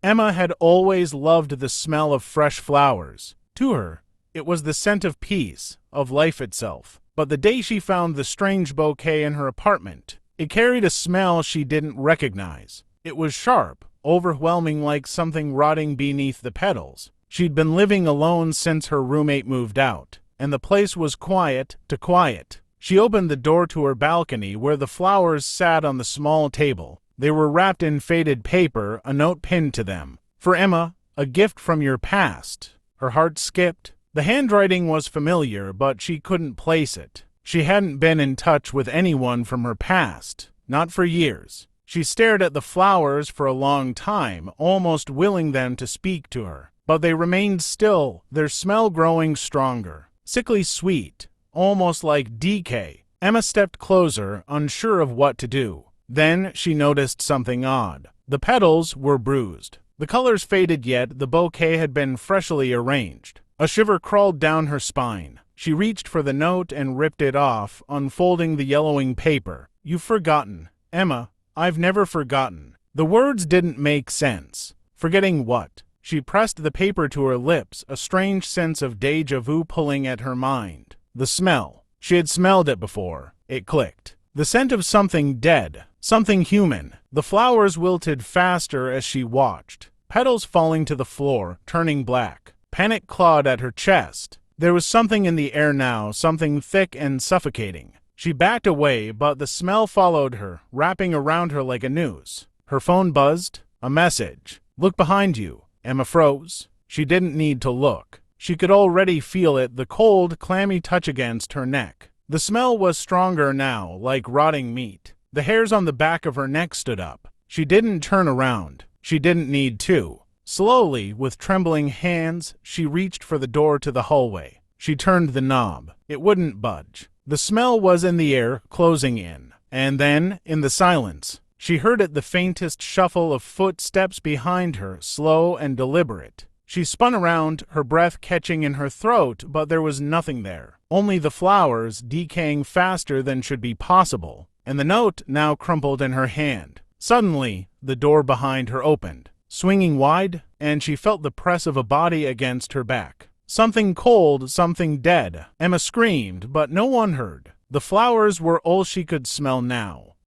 Emma had always loved the smell of fresh flowers. To her, it was the scent of peace, of life itself. But the day she found the strange bouquet in her apartment, it carried a smell she didn't recognize. It was sharp, overwhelming, like something rotting beneath the petals. She'd been living alone since her roommate moved out, and the place was quiet to quiet. She opened the door to her balcony where the flowers sat on the small table. They were wrapped in faded paper, a note pinned to them. For Emma, a gift from your past. Her heart skipped. The handwriting was familiar, but she couldn't place it. She hadn't been in touch with anyone from her past, not for years. She stared at the flowers for a long time, almost willing them to speak to her. But they remained still, their smell growing stronger. Sickly sweet, almost like decay. Emma stepped closer, unsure of what to do. Then she noticed something odd. The petals were bruised. The colors faded, yet the bouquet had been freshly arranged. A shiver crawled down her spine. She reached for the note and ripped it off, unfolding the yellowing paper. You've forgotten. Emma, I've never forgotten. The words didn't make sense. Forgetting what? She pressed the paper to her lips, a strange sense of déjà vu pulling at her mind. The smell. She had smelled it before. It clicked. The scent of something dead, something human. The flowers wilted faster as she watched, petals falling to the floor, turning black. Panic clawed at her chest. There was something in the air now, something thick and suffocating. She backed away, but the smell followed her, wrapping around her like a noose. Her phone buzzed. A message. Look behind you. Emma froze. She didn't need to look. She could already feel it, the cold, clammy touch against her neck. The smell was stronger now, like rotting meat. The hairs on the back of her neck stood up. She didn't turn around. She didn't need to. Slowly, with trembling hands, she reached for the door to the hallway. She turned the knob. It wouldn't budge. The smell was in the air, closing in. And then, in the silence, she heard it, the faintest shuffle of footsteps behind her, slow and deliberate. She spun around, her breath catching in her throat, but there was nothing there. Only the flowers, decaying faster than should be possible, and the note now crumpled in her hand. Suddenly, the door behind her opened, swinging wide, and she felt the press of a body against her back. Something cold, something dead. Emma screamed, but no one heard. The flowers were all she could smell now.